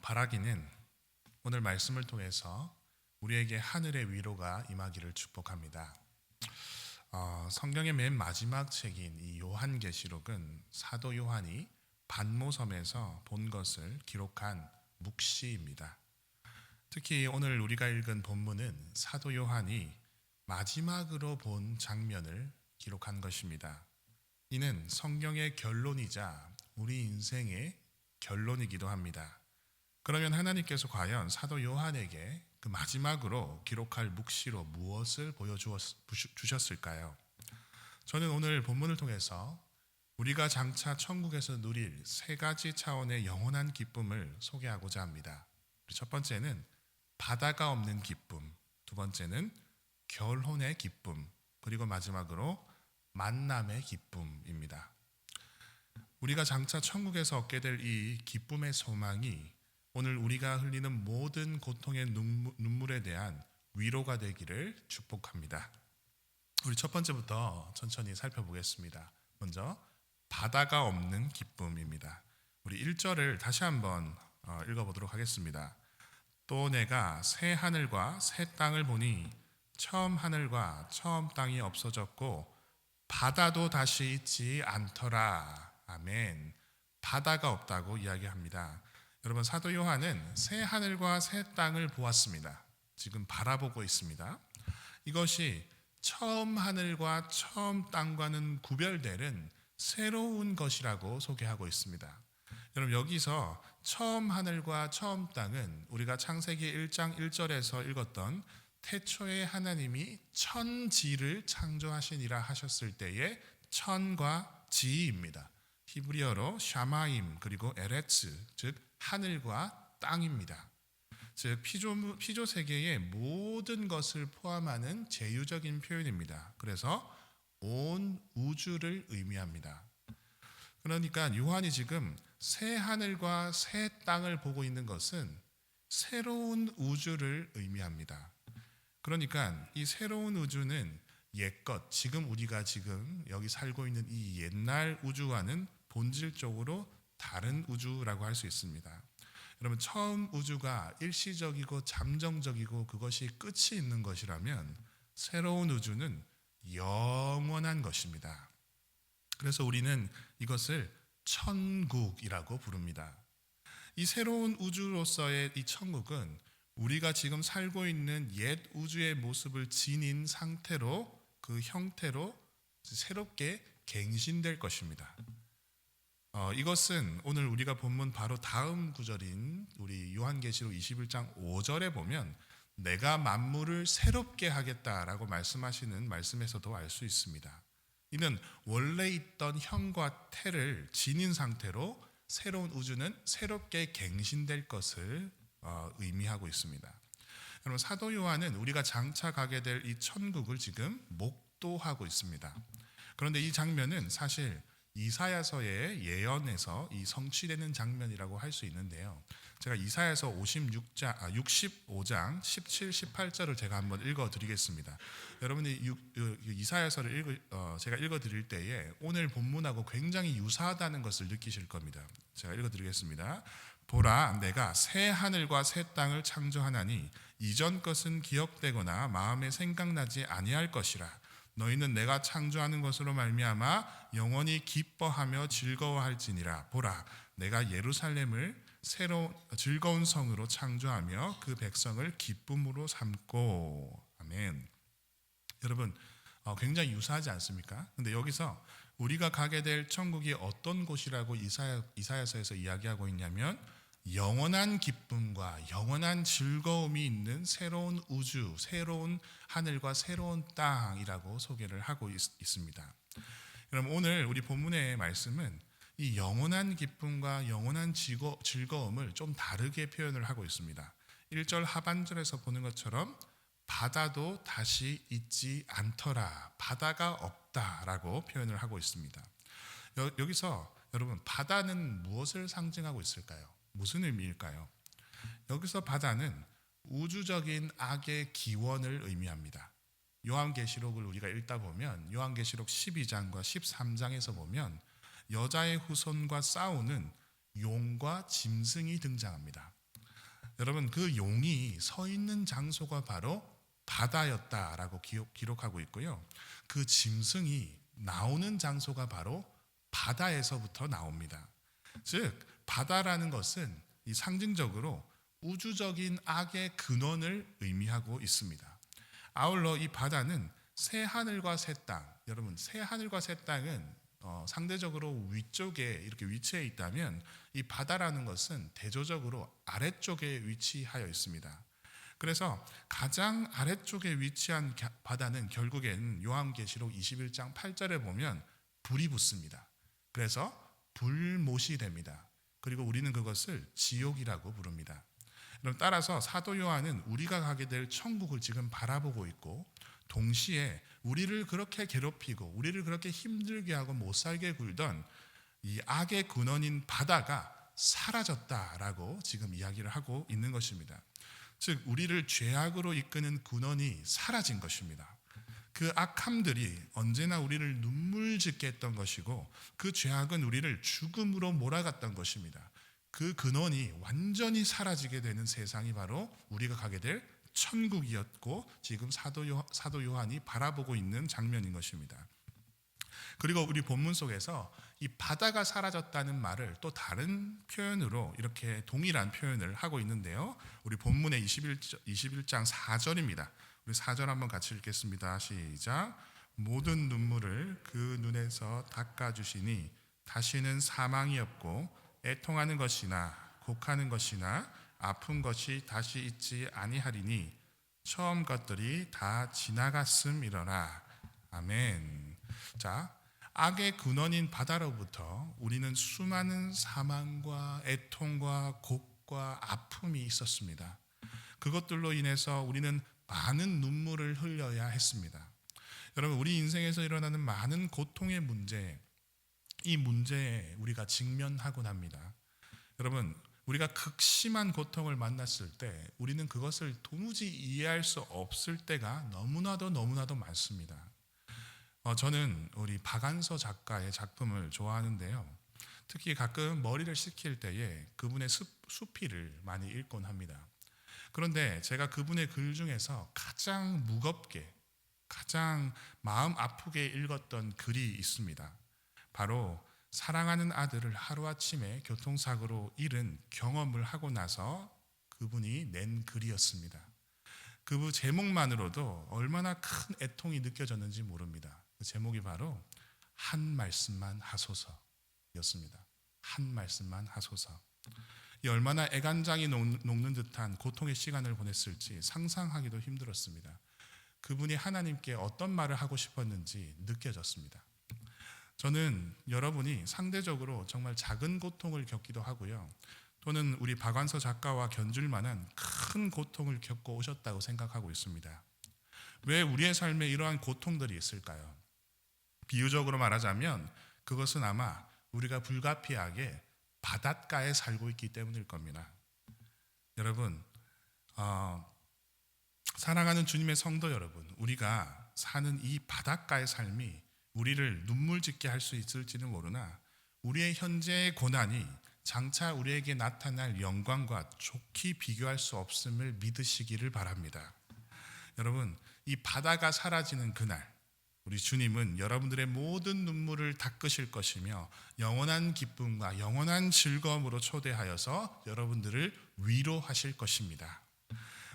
바라기는 오늘 말씀을 통해서 우리에게 하늘의 위로가 임하기를 축복합니다. 성경의 맨 마지막 책인 이 요한계시록은 사도 요한이 반모섬에서 본 것을 기록한 묵시입니다. 특히 오늘 우리가 읽은 본문은 사도 요한이 마지막으로 본 장면을 기록한 것입니다. 이는 성경의 결론이자 우리 인생의 결론이기도 합니다. 그러면 하나님께서 과연 사도 요한에게 그 마지막으로 기록할 묵시로 무엇을 보여주셨을까요? 저는 오늘 본문을 통해서 우리가 장차 천국에서 누릴 세 가지 차원의 영원한 기쁨을 소개하고자 합니다. 첫 번째는 바다가 없는 기쁨, 두 번째는 결혼의 기쁨, 그리고 마지막으로 만남의 기쁨입니다. 우리가 장차 천국에서 얻게 될 이 기쁨의 소망이 오늘 우리가 흘리는 모든 고통의 눈물에 대한 위로가 되기를 축복합니다. 우리 첫 번째부터 천천히 살펴보겠습니다. 먼저 바다가 없는 기쁨입니다. 우리 1절을 다시 한번 읽어보도록 하겠습니다. 또 내가 새 하늘과 새 땅을 보니 처음 하늘과 처음 땅이 없어졌고 바다도 다시 있지 않더라. 아멘. 바다가 없다고 이야기합니다. 여러분, 사도 요한은 새 하늘과 새 땅을 보았습니다. 지금 바라보고 있습니다. 이것이 처음 하늘과 처음 땅과는 구별되는 새로운 것이라고 소개하고 있습니다. 여러분, 여기서 처음 하늘과 처음 땅은 우리가 창세기 1장 1절에서 읽었던 태초에 하나님이 천지를 창조하시니라 하셨을 때의 천과 지입니다. 히브리어로 샤마임 그리고 에레츠, 즉 하늘과 땅입니다. 즉 피조 세계의 모든 것을 포함하는 제휴적인 표현입니다. 그래서 온 우주를 의미합니다. 그러니까 요한이 지금 새 하늘과 새 땅을 보고 있는 것은 새로운 우주를 의미합니다. 그러니까 이 새로운 우주는 옛것, 지금 우리가 지금 여기 살고 있는 이 옛날 우주와는 본질적으로 다른 우주라고 할 수 있습니다. 여러분, 처음 우주가 일시적이고 잠정적이고 그것이 끝이 있는 것이라면 새로운 우주는 영원한 것입니다. 그래서 우리는 이것을 천국이라고 부릅니다. 이 새로운 우주로서의 이 천국은 우리가 지금 살고 있는 옛 우주의 모습을 지닌 상태로 그 형태로 새롭게 갱신될 것입니다. 이것은 오늘 우리가 본문 바로 다음 구절인 우리 요한계시록 21장 5절에 보면 내가 만물을 새롭게 하겠다라고 말씀하시는 말씀에서도 알 수 있습니다. 이는 원래 있던 형과 태를 지닌 상태로 새로운 우주는 새롭게 갱신될 것을 의미하고 있습니다. 여러분, 사도 요한은 우리가 장차 가게 될 이 천국을 지금 목도하고 있습니다. 그런데 이 장면은 사실 이사야서의 예언에서 이 성취되는 장면이라고 할 수 있는데요. 제가 이사야서 65장 17, 18절을 제가 한번 읽어드리겠습니다. 여러분이 이사야서를 제가 읽어드릴 때에 오늘 본문하고 굉장히 유사하다는 것을 느끼실 겁니다. 제가 읽어드리겠습니다. 보라, 내가 새 하늘과 새 땅을 창조하나니 이전 것은 기억되거나 마음에 생각나지 아니할 것이라. 너희는 내가 창조하는 것으로 말미암아 영원히 기뻐하며 즐거워할지니라. 보라, 내가 예루살렘을 새로운 즐거운 성으로 창조하며 그 백성을 기쁨으로 삼고. 아멘. 여러분, 굉장히 유사하지 않습니까? 근데 여기서 우리가 가게 될 천국이 어떤 곳이라고 이사야서에서 이야기하고 있냐면 영원한 기쁨과 영원한 즐거움이 있는 새로운 우주, 새로운 하늘과 새로운 땅이라고 소개를 하고 있습니다. 그럼 오늘 우리 본문의 말씀은 이 영원한 기쁨과 영원한 즐거움을 좀 다르게 표현을 하고 있습니다. 1절 하반절에서 보는 것처럼 바다도 다시 있지 않더라, 바다가 없다라고 표현을 하고 있습니다. 여기서 여러분, 바다는 무엇을 상징하고 있을까요? 무슨 의미일까요? 여기서 바다는 우주적인 악의 기원을 의미합니다. 요한계시록을 우리가 읽다 보면 요한계시록 12장과 13장에서 보면 여자의 후손과 싸우는 용과 짐승이 등장합니다. 여러분, 그 용이 서 있는 장소가 바로 바다였다라고 기록하고 있고요. 그 짐승이 나오는 장소가 바로 바다에서부터 나옵니다. 즉 바다라는 것은 이 상징적으로 우주적인 악의 근원을 의미하고 있습니다. 아울러 이 바다는 새 하늘과 새 땅, 여러분 새 하늘과 새 땅은 상대적으로 위쪽에 이렇게 위치해 있다면 이 바다라는 것은 대조적으로 아래쪽에 위치하여 있습니다. 그래서 가장 아래쪽에 위치한 바다는 결국엔 요한계시록 21장 8절에 보면 불이 붙습니다. 그래서 불못이 됩니다. 그리고 우리는 그것을 지옥이라고 부릅니다. 그럼 따라서 사도 요한은 우리가 가게 될 천국을 지금 바라보고 있고, 동시에 우리를 그렇게 괴롭히고 우리를 그렇게 힘들게 하고 못 살게 굴던 이 악의 근원인 바다가 사라졌다라고 지금 이야기를 하고 있는 것입니다. 즉 우리를 죄악으로 이끄는 근원이 사라진 것입니다. 그 악함들이 언제나 우리를 눈물짓게 했던 것이고, 그 죄악은 우리를 죽음으로 몰아갔던 것입니다. 그 근원이 완전히 사라지게 되는 세상이 바로 우리가 가게 될 천국이었고, 지금 사도 요한이 바라보고 있는 장면인 것입니다. 그리고 우리 본문 속에서 이 바다가 사라졌다는 말을 또 다른 표현으로 이렇게 동일한 표현을 하고 있는데요. 우리 본문의 21장 4절입니다. 우리 4절 한번 같이 읽겠습니다. 시작. 모든 눈물을 그 눈에서 닦아주시니 다시는 사망이 없고 애통하는 것이나 곡하는 것이나 아픈 것이 다시 있지 아니하리니 처음 것들이 다 지나갔음이러라. 아멘. 자, 악의 근원인 바다로부터 우리는 수많은 사망과 애통과 곡과 아픔이 있었습니다. 그것들로 인해서 우리는 많은 눈물을 흘려야 했습니다. 여러분, 우리 인생에서 일어나는 많은 고통의 문제, 이 문제에 우리가 직면하곤 합니다. 여러분, 우리가 극심한 고통을 만났을 때 우리는 그것을 도무지 이해할 수 없을 때가 너무나도 많습니다. 저는 우리 박안서 작가의 작품을 좋아하는데요. 특히 가끔 머리를 식힐 때에 그분의 수필을 많이 읽곤 합니다. 그런데 제가 그분의 글 중에서 가장 무겁게, 가장 마음 아프게 읽었던 글이 있습니다. 바로 사랑하는 아들을 하루아침에 교통사고로 잃은 경험을 하고 나서 그분이 낸 글이었습니다. 그 제목만으로도 얼마나 큰 애통이 느껴졌는지 모릅니다. 그 제목이 바로 한 말씀만 하소서였습니다. 한 말씀만 하소서. 이 얼마나 애간장이 녹는 듯한 고통의 시간을 보냈을지 상상하기도 힘들었습니다. 그분이 하나님께 어떤 말을 하고 싶었는지 느껴졌습니다. 저는 여러분이 상대적으로 정말 작은 고통을 겪기도 하고요, 또는 우리 박완서 작가와 견줄 만한 큰 고통을 겪고 오셨다고 생각하고 있습니다. 왜 우리의 삶에 이러한 고통들이 있을까요? 비유적으로 말하자면 그것은 아마 우리가 불가피하게 바닷가에 살고 있기 때문일 겁니다. 여러분, 사랑하는 주님의 성도 여러분, 우리가 사는 이 바닷가의 삶이 우리를 눈물 짓게 할 수 있을지는 모르나 우리의 현재의 고난이 장차 우리에게 나타날 영광과 좋게 비교할 수 없음을 믿으시기를 바랍니다. 여러분, 이 바다가 사라지는 그날 우리 주님은 여러분들의 모든 눈물을 닦으실 것이며 영원한 기쁨과 영원한 즐거움으로 초대하여서 여러분들을 위로하실 것입니다.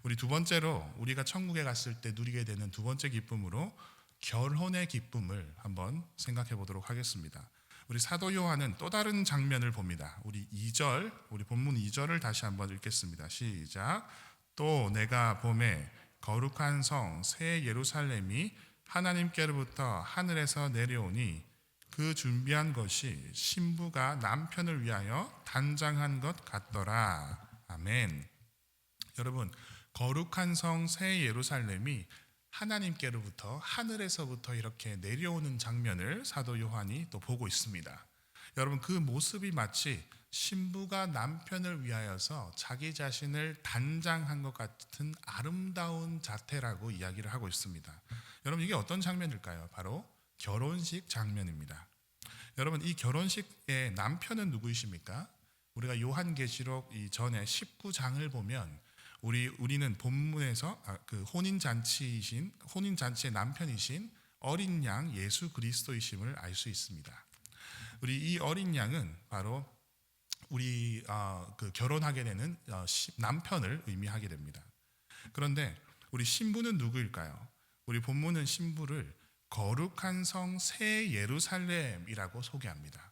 우리 두 번째로 우리가 천국에 갔을 때 누리게 되는 두 번째 기쁨으로 결혼의 기쁨을 한번 생각해 보도록 하겠습니다. 우리 사도 요한은 또 다른 장면을 봅니다. 우리 본문 2절을 다시 한번 읽겠습니다. 시작. 또 내가 봄에 거룩한 성 새 예루살렘이 하나님께로부터 하늘에서 내려오니 그 준비한 것이 신부가 남편을 위하여 단장한 것 같더라. 아멘. 여러분, 거룩한 성 새 예루살렘이 하나님께로부터 하늘에서부터 이렇게 내려오는 장면을 사도 요한이 또 보고 있습니다. 여러분, 그 모습이 마치 신부가 남편을 위하여서 자기 자신을 단장한 것 같은 아름다운 자태라고 이야기를 하고 있습니다. 여러분, 이게 어떤 장면일까요? 바로 결혼식 장면입니다. 여러분, 이 결혼식의 남편은 누구이십니까? 우리가 요한계시록 이전에 19장을 보면 우리는 본문에서 그 혼인잔치의 남편이신 어린 양 예수 그리스도이심을 알 수 있습니다. 우리 이 어린 양은 바로 우리 그 결혼하게 되는 남편을 의미하게 됩니다. 그런데 우리 신부는 누구일까요? 우리 본문은 신부를 거룩한 성 새 예루살렘이라고 소개합니다.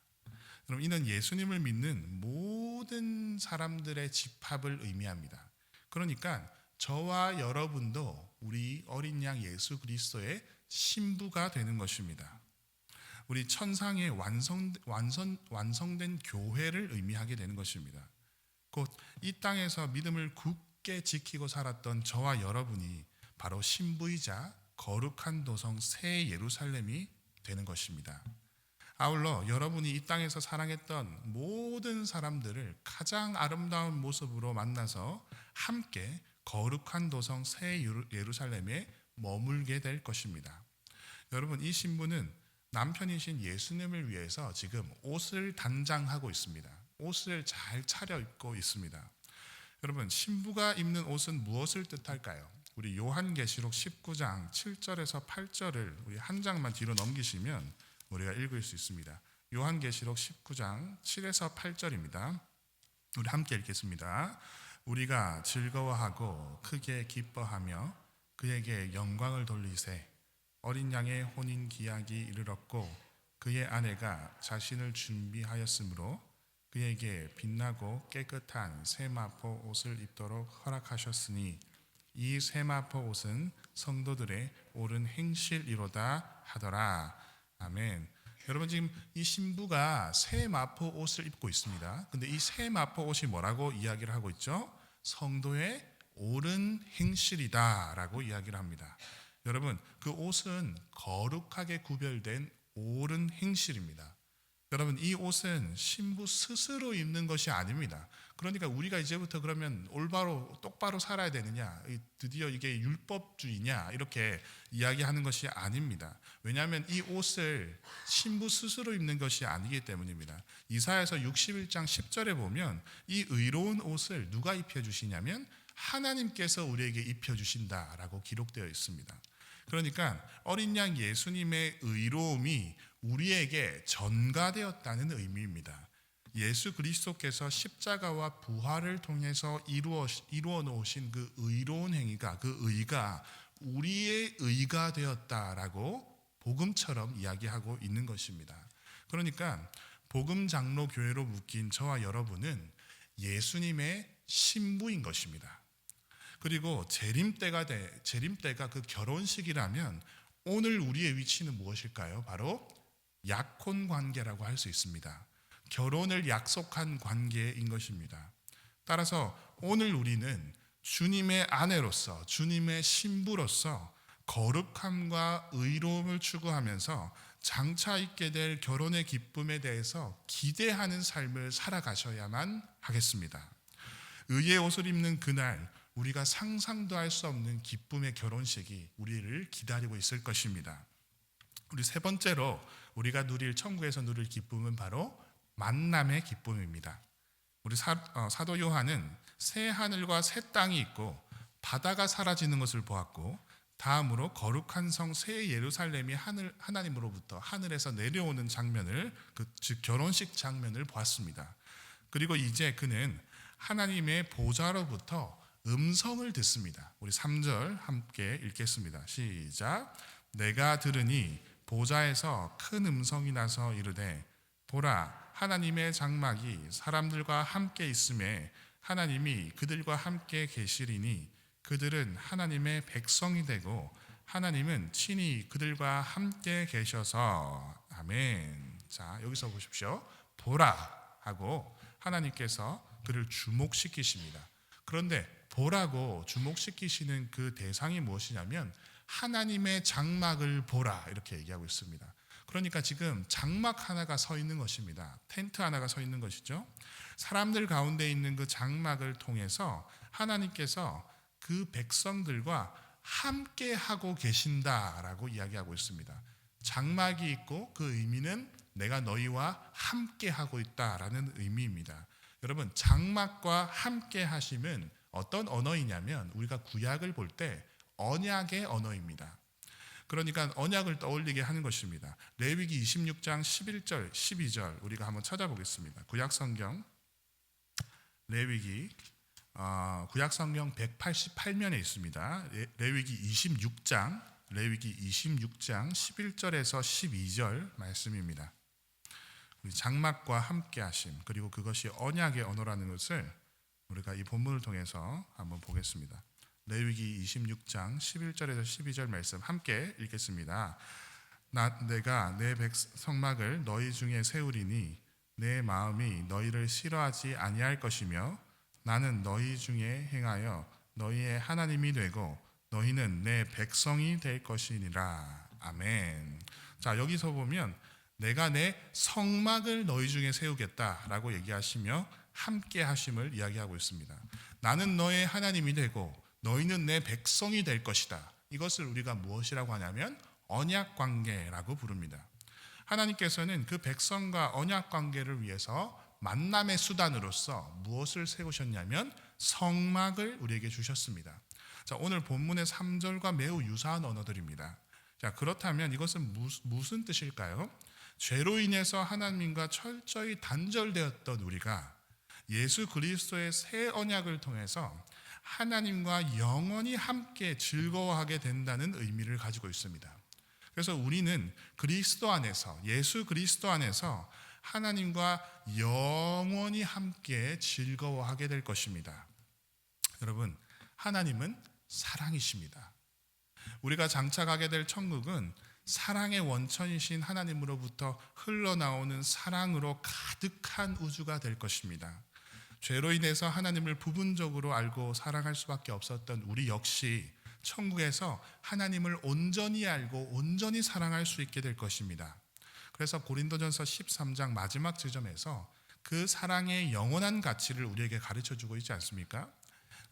그럼 이는 예수님을 믿는 모든 사람들의 집합을 의미합니다. 그러니까 저와 여러분도 우리 어린 양 예수 그리스도의 신부가 되는 것입니다. 우리 천상의 완성된 교회를 의미하게 되는 것입니다. 곧 이 땅에서 믿음을 굳게 지키고 살았던 저와 여러분이 바로 신부이자 거룩한 도성 새 예루살렘이 되는 것입니다. 아울러 여러분이 이 땅에서 사랑했던 모든 사람들을 가장 아름다운 모습으로 만나서 함께 거룩한 도성 새 예루살렘에 머물게 될 것입니다. 여러분, 이 신부는 남편이신 예수님을 위해서 지금 옷을 단장하고 있습니다. 옷을 잘 차려입고 있습니다. 여러분, 신부가 입는 옷은 무엇을 뜻할까요? 우리 요한계시록 19장 7절에서 8절을 우리 한 장만 뒤로 넘기시면 우리가 읽을 수 있습니다. 요한계시록 19장 7에서 8절입니다. 우리 함께 읽겠습니다. 우리가 즐거워하고 크게 기뻐하며 그에게 영광을 돌리세. 어린 양의 혼인 기약이 이르렀고 그의 아내가 자신을 준비하였으므로 그에게 빛나고 깨끗한 세마포 옷을 입도록 허락하셨으니 이 세마포 옷은 성도들의 옳은 행실이로다 하더라. 아멘. 여러분, 지금 이 신부가 세마포 옷을 입고 있습니다. 근데 이 세마포 옷이 뭐라고 이야기를 하고 있죠? 성도의 옳은 행실이다라고 이야기를 합니다. 여러분, 그 옷은 거룩하게 구별된 옳은 행실입니다. 여러분, 이 옷은 신부 스스로 입는 것이 아닙니다. 그러니까 우리가 이제부터 그러면 올바로 똑바로 살아야 되느냐, 드디어 이게 율법주의냐 이렇게 이야기하는 것이 아닙니다. 왜냐하면 이 옷을 신부 스스로 입는 것이 아니기 때문입니다. 이사야서 61장 10절에 보면 이 의로운 옷을 누가 입혀주시냐면 하나님께서 우리에게 입혀주신다라고 기록되어 있습니다. 그러니까 어린 양 예수님의 의로움이 우리에게 전가되었다는 의미입니다. 예수 그리스도께서 십자가와 부활을 통해서 이루어 놓으신 그 의로운 행위가, 그 의가 우리의 의가 되었다라고 복음처럼 이야기하고 있는 것입니다. 그러니까 복음 장로 교회로 묶인 저와 여러분은 예수님의 신부인 것입니다. 그리고 재림때가 그 결혼식이라면 오늘 우리의 위치는 무엇일까요? 바로 약혼 관계라고 할 수 있습니다. 결혼을 약속한 관계인 것입니다. 따라서 오늘 우리는 주님의 아내로서, 주님의 신부로서 거룩함과 의로움을 추구하면서 장차 있게 될 결혼의 기쁨에 대해서 기대하는 삶을 살아가셔야만 하겠습니다. 의의 옷을 입는 그날, 우리가 상상도 할 수 없는 기쁨의 결혼식이 우리를 기다리고 있을 것입니다. 우리 세 번째로 우리가 천국에서 누릴 기쁨은 바로 만남의 기쁨입니다. 우리 사도 요한은 새 하늘과 새 땅이 있고 바다가 사라지는 것을 보았고 다음으로 거룩한 성 새 예루살렘이 하나님으로부터 하늘에서 내려오는 장면을, 즉 결혼식 장면을 보았습니다. 그리고 이제 그는 하나님의 보좌로부터 음성을 듣습니다. 우리 3절 함께 읽겠습니다. 시작. 내가 들으니 보좌에서 큰 음성이 나서 이르되 보라, 하나님의 장막이 사람들과 함께 있음에 하나님이 그들과 함께 계시리니 그들은 하나님의 백성이 되고 하나님은 친히 그들과 함께 계셔서. 아멘. 자, 여기서 보십시오. 보라 하고 하나님께서 그를 주목시키십니다. 그런데 보라고 주목시키시는 그 대상이 무엇이냐면 하나님의 장막을 보라, 이렇게 얘기하고 있습니다. 그러니까 지금 장막 하나가 서 있는 것입니다. 텐트 하나가 서 있는 것이죠. 사람들 가운데 있는 그 장막을 통해서 하나님께서 그 백성들과 함께 하고 계신다라고 이야기하고 있습니다. 장막이 있고 그 의미는 내가 너희와 함께 하고 있다라는 의미입니다. 여러분, 장막과 함께 하심은 어떤 언어이냐면 우리가 구약을 볼 때 언약의 언어입니다. 그러니까 언약을 떠올리게 하는 것입니다. 레위기 26장 11절, 12절 우리가 한번 찾아보겠습니다. 구약 성경 레위기 구약 성경 188면에 있습니다. 레위기 26장 11절에서 12절 말씀입니다. 우리 장막과 함께 하심, 그리고 그것이 언약의 언어라는 것을 우리가 이 본문을 통해서 한번 보겠습니다. 레위기 26장 11절에서 12절 말씀 함께 읽겠습니다. 내가 내 백성막을 너희 중에 세우리니 내 마음이 너희를 싫어하지 아니할 것이며 나는 너희 중에 행하여 너희의 하나님이 되고 너희는 내 백성이 될 것이니라. 아멘. 자, 여기서 보면 내가 내 성막을 너희 중에 세우겠다라고 얘기하시며 함께 하심을 이야기하고 있습니다. 나는 너의 하나님이 되고 너희는 내 백성이 될 것이다. 이것을 우리가 무엇이라고 하냐면 언약 관계라고 부릅니다. 하나님께서는 그 백성과 언약 관계를 위해서 만남의 수단으로서 무엇을 세우셨냐면 성막을 우리에게 주셨습니다. 자, 오늘 본문의 3절과 매우 유사한 언어들입니다. 자, 그렇다면 이것은 무슨 뜻일까요? 죄로 인해서 하나님과 철저히 단절되었던 우리가 예수 그리스도의 새 언약을 통해서 하나님과 영원히 함께 즐거워하게 된다는 의미를 가지고 있습니다. 그래서 우리는 그리스도 안에서, 예수 그리스도 안에서 하나님과 영원히 함께 즐거워하게 될 것입니다. 여러분, 하나님은 사랑이십니다. 우리가 장차 가게 될 천국은 사랑의 원천이신 하나님으로부터 흘러나오는 사랑으로 가득한 우주가 될 것입니다. 죄로 인해서 하나님을 부분적으로 알고 사랑할 수밖에 없었던 우리 역시 천국에서 하나님을 온전히 알고 온전히 사랑할 수 있게 될 것입니다. 그래서 고린도전서 13장 마지막 지점에서 그 사랑의 영원한 가치를 우리에게 가르쳐주고 있지 않습니까?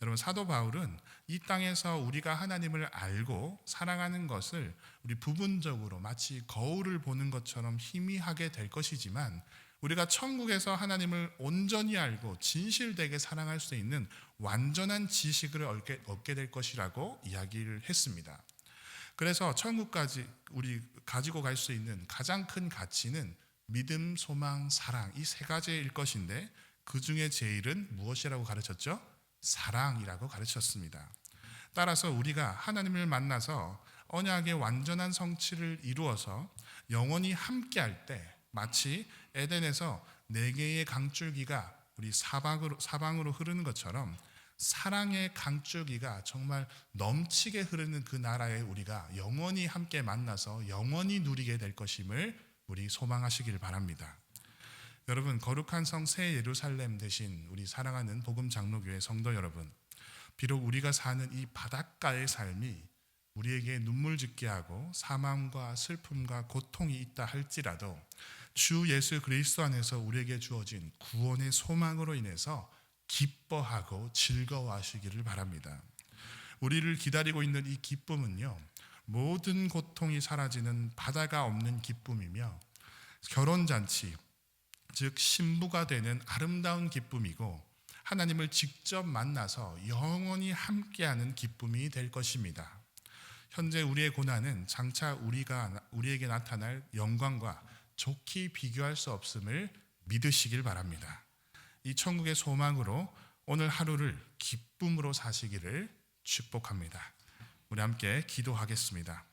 여러분, 사도 바울은 이 땅에서 우리가 하나님을 알고 사랑하는 것을 우리 부분적으로 마치 거울을 보는 것처럼 희미하게 될 것이지만 우리가 천국에서 하나님을 온전히 알고 진실되게 사랑할 수 있는 완전한 지식을 얻게 될 것이라고 이야기를 했습니다. 그래서 천국까지 우리 가지고 갈 수 있는 가장 큰 가치는 믿음, 소망, 사랑, 이 세 가지일 것인데 그 중에 제일은 무엇이라고 가르쳤죠? 사랑이라고 가르쳤습니다. 따라서 우리가 하나님을 만나서 언약의 완전한 성취를 이루어서 영원히 함께할 때 마치 에덴에서 4개의 강줄기가 우리 사방으로 흐르는 것처럼 사랑의 강줄기가 정말 넘치게 흐르는 그 나라에 우리가 영원히 함께 만나서 영원히 누리게 될 것임을 우리 소망하시길 바랍니다. 여러분, 거룩한 성 새 예루살렘 대신 우리 사랑하는 복음 장로교회 성도 여러분, 비록 우리가 사는 이 바닷가의 삶이 우리에게 눈물 짓게 하고 사망과 슬픔과 고통이 있다 할지라도 주 예수 그리스도 안에서 우리에게 주어진 구원의 소망으로 인해서 기뻐하고 즐거워하시기를 바랍니다. 우리를 기다리고 있는 이 기쁨은요, 모든 고통이 사라지는 바다가 없는 기쁨이며 결혼잔치, 즉 신부가 되는 아름다운 기쁨이고 하나님을 직접 만나서 영원히 함께하는 기쁨이 될 것입니다. 현재 우리의 고난은 장차 우리에게 나타날 영광과 좋게 비교할 수 없음을 믿으시길 바랍니다. 이 천국의 소망으로 오늘 하루를 기쁨으로 사시기를 축복합니다. 우리 함께 기도하겠습니다.